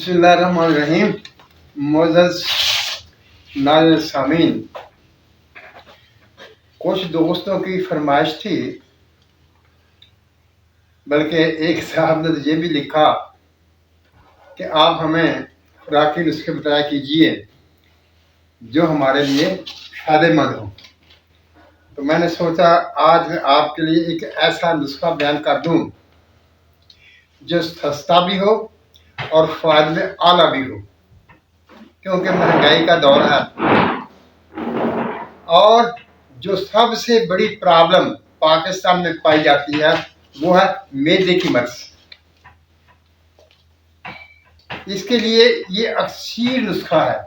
बिस्मिल्लाहिर्रहमानिर्रहीम। मोअज़्ज़ज़ नाज़िरीन सामीन, कुछ दोस्तों की फरमाइश थी, बल्कि एक साहब ने तो ये भी लिखा कि आप हमें खुराकी नुस्खे बताया कीजिए जो हमारे लिए फ़ायदेमंद हो। तो मैंने सोचा आज मैं आपके लिए एक ऐसा नुस्खा बयान कर दूं जो सस्ता भी हो और फ़ायदे में आला भी हो, क्योंकि महंगाई का दौर है और जो सबसे बड़ी प्रॉब्लम पाकिस्तान में पाई जाती है वो है मैदे की मर्ज। इसके लिए ये अक्सर नुस्खा है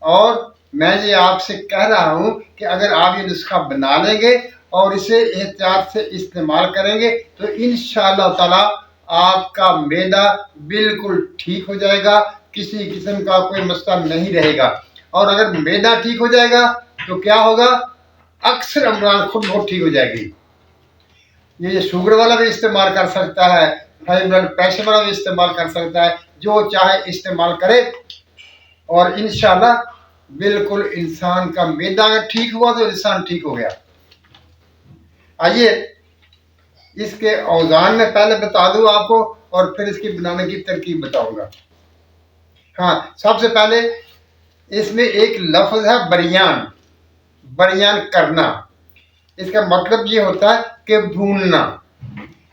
और मैं ये आपसे कह रहा हूँ कि अगर आप ये नुस्खा बना लेंगे और इसे एहतियात से इस्तेमाल करेंगे तो इंशाअल्लाह ताला आपका मैदा बिल्कुल ठीक हो जाएगा, किसी किस्म का कोई मसला नहीं रहेगा। और अगर मैदा ठीक हो जाएगा तो क्या होगा, अक्सर अमराज खुद बहुत ठीक हो जाएगी। ये शुगर वाला भी इस्तेमाल कर सकता है, हाई ब्लड प्रेशर वाला भी इस्तेमाल कर सकता है, जो चाहे इस्तेमाल करे और इंशाल्लाह बिल्कुल इंसान का मैदा अगर ठीक हुआ तो इंसान ठीक हो गया। आइए इसके औज़ान में पहले बता दूं आपको और फिर इसकी बनाने की तरकीब बताऊंगा। हाँ, सबसे पहले इसमें एक लफ्ज़ है बरियान। बरियान करना, इसका मतलब ये होता है कि भूनना,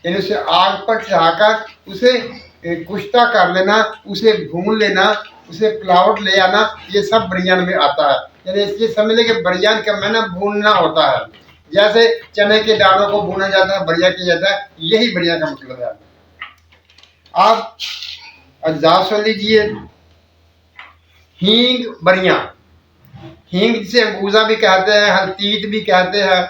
यानी उसे आग पर चढ़ाकर उसे कुश्ता कर लेना, उसे भून लेना, उसे पिलावट ले आना, ये सब बरियान में आता है। यानी इसलिए समझ लें कि बरियान का माना भूनना होता है। जैसे चने के दानों को भूना जाता है, बढ़िया किया जाता है, यही बढ़िया का मतलब है। आप अज्जा सुन लीजिए। हींग बरिया, हींग जिसे अंगूजा भी कहते हैं, हल्तीत भी कहते हैं,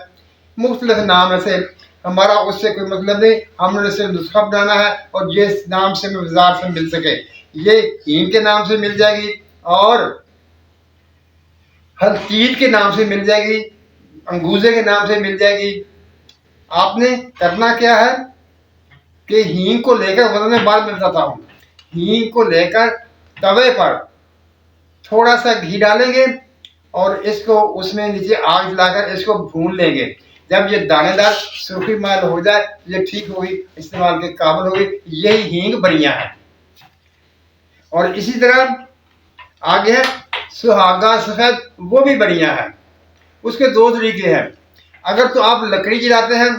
मुख्तलिफ नाम ऐसे, हमारा उससे कोई मतलब नहीं। हमने सिर्फ नुस्खा बनाना है और जिस नाम से हमें बाजार से मिल सके, ये हींग के नाम से मिल जाएगी और हल्तीत के नाम से मिल जाएगी, अंगूजे के नाम से मिल जाएगी। आपने करना क्या है कि हींग को लेकर, वजन में बाद में बताता हूँ, हींग को लेकर तवे पर थोड़ा सा घी डालेंगे और इसको उसमें नीचे आग जलाकर इसको भून लेंगे। जब ये दानेदार सूखी माल हो जाए ये ठीक होगी, इस्तेमाल के काबिल होगी। यही हींग बरिया है। और इसी तरह आगे है सुहागा सफेद, वो भी बरिया है। उसके दो तरीके हैं। अगर तो आप लकड़ी जलाते हैं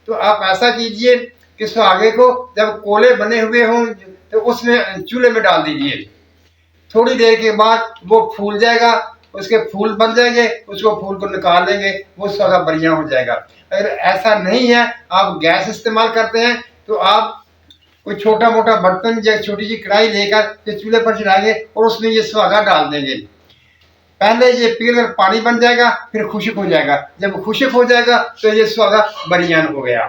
तो आप ऐसा कीजिए कि सुहागे को जब कोले बने हुए हों तो उसमें चूल्हे में डाल दीजिए। थोड़ी देर के बाद वो फूल जाएगा, उसके फूल बन जाएंगे, उसको फूल को निकाल देंगे, वो सारा बढ़िया हो जाएगा। अगर ऐसा नहीं है, आप गैस इस्तेमाल करते हैं, तो आप कोई छोटा मोटा बर्तन या छोटी सी कढ़ाई लेकर चूल्हे पर चढ़ाएंगे और उसमें ये सुहागा डाल देंगे। पहले ये पिघल कर पानी बन जाएगा, फिर खुश्क हो जाएगा। जब खुश्क हो जाएगा तो ये सुहागा बरियान हो गया।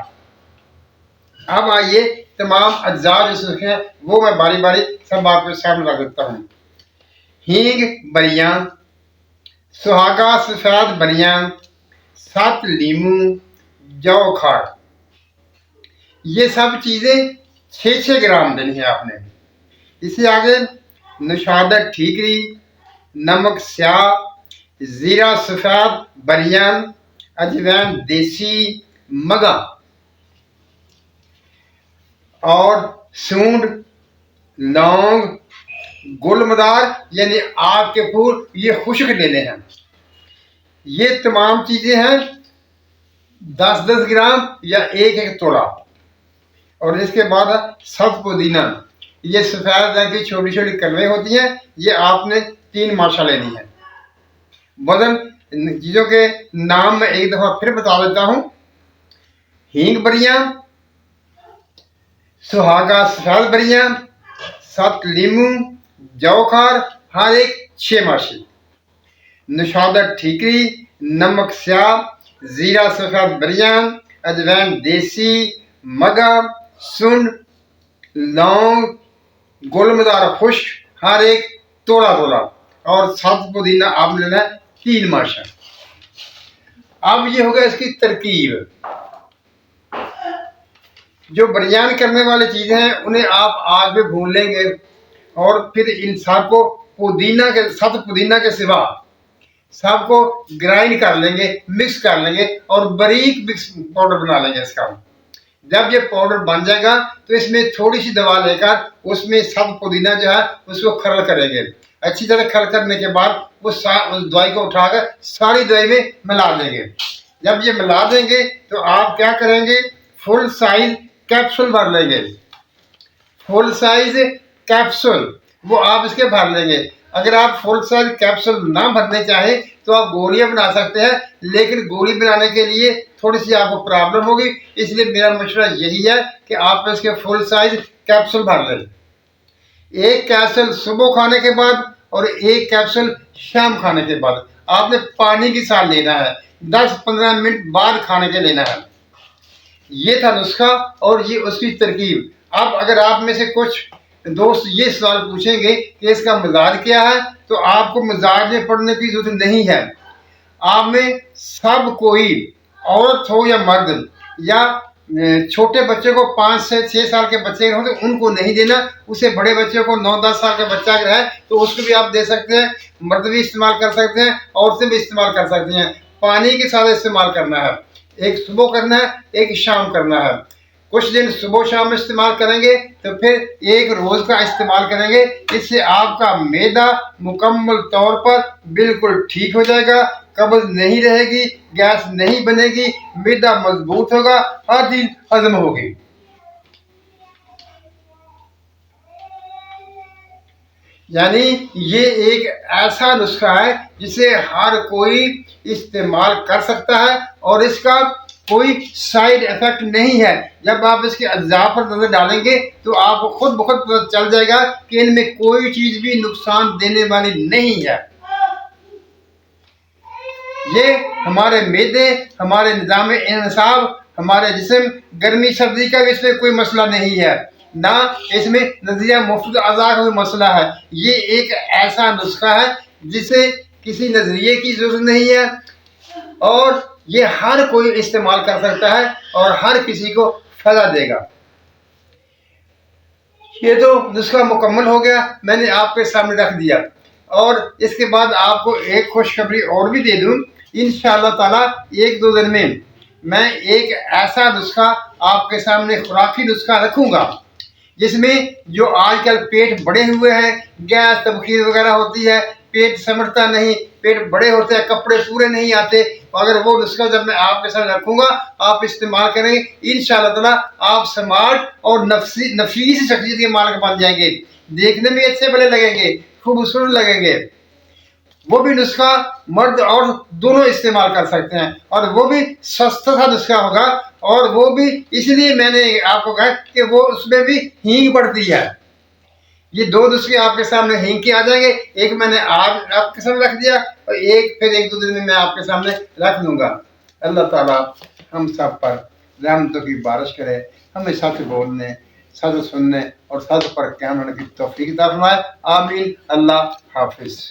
अब आइए तमाम अज्जा जो हैं वो मैं बारी बारी सब आपके सामने रख देता हूँ। हींग बरियान, सुहागा सफेद बरियान, 7 लीमू, जौ खाड़, ये सब चीज़ें 6-6 ग्राम देनी है आपने। इससे आगे नुशादत ठीकरी, नमक स्याह, ज़ीरा सफेद बरियान, अजवैन देसी, मगा और सूंड, लौंग, गुलमदार यानी आग के फूल, ये खुश्क लेने हैं। ये तमाम चीज़ें हैं 10-10 ग्राम या 1-1 तोड़ा। और इसके बाद सब पुदीना, ये सफ़ेद रंग की छोटी छोटी कलमें होती हैं, ये आपने 3 माशा लेनी है। वजन चीज़ों के नाम मैं एक दफ़ा फिर बता देता हूँ। हींग बरिया, सुहागा सफेद बरिया, 7 लीमू, जौ खार हर एक 6 माशी, नुशादत ठीकरी, नमक स्याह, ज़ीरा सफेद बरियान, अजवैन देसी, मगा, सुंड, लौंग, गुलमदार खुश्क हर एक तोड़ा तोड़ा और 7 पुदीना आप लेना है 3 माशा। अब ये होगा इसकी तरकीब। जो बरियान करने वाली चीज़ें हैं उन्हें आप आग में भून लेंगे और फिर इन सबको पुदीना के साथ, पुदीना के सिवा सबको ग्राइंड कर लेंगे, मिक्स कर लेंगे और बारीक मिक्स पाउडर बना लेंगे इसका। जब ये पाउडर बन जाएगा तो इसमें थोड़ी सी दवा लेकर उसमें सब पुदीना जो है उसको खरल करेंगे। अच्छी तरह खरल करने के बाद उस दवाई को उठाकर सारी दवाई में मिला देंगे। जब ये मिला देंगे तो आप क्या करेंगे, फुल साइज कैप्सूल भर लेंगे। फुल साइज कैप्सूल वो आप इसके भर लेंगे। अगर आप फुल साइज कैप्सूल ना भरने चाहे तो आप गोलियां बना सकते हैं, लेकिन गोली बनाने के लिए थोड़ी सी आपको प्रॉब्लम होगी, इसलिए मेरा मशवरा यही है कि आप इसके फुल साइज कैप्सूल भर लें। एक कैप्सूल सुबह खाने के बाद और एक कैप्सूल शाम खाने के बाद आपने पानी के साथ लेना है, 10-15 मिनट बाद खाने के लेना है। ये था नुस्खा और ये उसकी तरकीब। अब अगर आप में से कुछ दोस्त ये सवाल पूछेंगे कि इसका मिजाज क्या है, तो आपको मिजाज में पढ़ने की जरूरत नहीं है। आप में सब कोई, औरत हो या मर्द, या छोटे बच्चे को 5 से 6 साल के बच्चे हो तो उनको नहीं देना, उसे बड़े बच्चे को 9-10 साल का बच्चा अगर है तो उसको भी आप दे सकते हैं। मर्द भी इस्तेमाल कर सकते हैं, औरतें भी इस्तेमाल कर सकती हैं। पानी के साथ इस्तेमाल करना है, एक सुबह करना है, एक शाम करना है। कुछ दिन सुबह शाम इस्तेमाल करेंगे तो फिर एक रोज का इस्तेमाल करेंगे। इससे आपका मैदा मुकम्मल तौर पर बिल्कुल ठीक हो जाएगा, कब्ज नहीं रहेगी, गैस नहीं बनेगी, मैदा मजबूत होगा, हर चीज हजम होगी। यानी ये एक ऐसा नुस्खा है जिसे हर कोई इस्तेमाल कर सकता है और इसका कोई साइड इफेक्ट नहीं है। जब आप इसके अज्जा पर नजर डालेंगे तो आपको खुद ब खुद पता चल जाएगा कि इनमें कोई चीज भी नुकसान देने वाली नहीं है। ये हमारे मैदे, हमारे निज़ाम इंसाब, हमारे जिस्म, गर्मी सर्दी का भी इसमें कोई मसला नहीं है, ना इसमें नज़रिया मुफ्त अज़ा का कोई मसला है। ये एक ऐसा नुस्खा है जिसे किसी नज़रिए की जरूरत नहीं है और ये हर कोई इस्तेमाल कर सकता है और हर किसी को फायदा देगा। ये तो नुस्खा मुकम्मल हो गया, मैंने आपके सामने रख दिया। और इसके बाद आपको एक खुशखबरी और भी दे दूं, इंशाअल्लाह ताला 1-2 दिन में मैं एक ऐसा नुस्खा आपके सामने, खुराकी नुस्खा रखूंगा जिसमें जो आजकल पेट बड़े हुए हैं, गैस तबखीर वगैरह होती है, पेट समझता नहीं, पेट बड़े होते हैं, कपड़े पूरे नहीं आते, अगर वो नुस्खा जब मैं आपके साथ रखूंगा आप इस्तेमाल करेंगे, इंशाअल्लाह ताला आप स्मार्ट और नफीस शख्सियत के मालिक बन जाएंगे, देखने में अच्छे भले लगेंगे, खूबसूरत लगेंगे। वो भी नुस्खा मर्द और दोनों इस्तेमाल कर सकते हैं और वो भी सस्ता सा नुस्खा होगा। और वो भी इसलिए मैंने आपको कहा कि वो उसमें भी हींग पड़ती है। ये 2 नुस्खे आपके सामने हींग के आ जाएंगे, एक मैंने आज आपके सामने रख दिया और एक फिर 1-2 दिन में मैं आपके सामने रख दूंगा। अल्लाह ताला हम सब पर रहमतों की बारिश करे, हमें सच बोलने, सच सुनने और सच पर कायम रहने की तौफीक अता फरमाए। आमीन। अल्लाह हाफिज।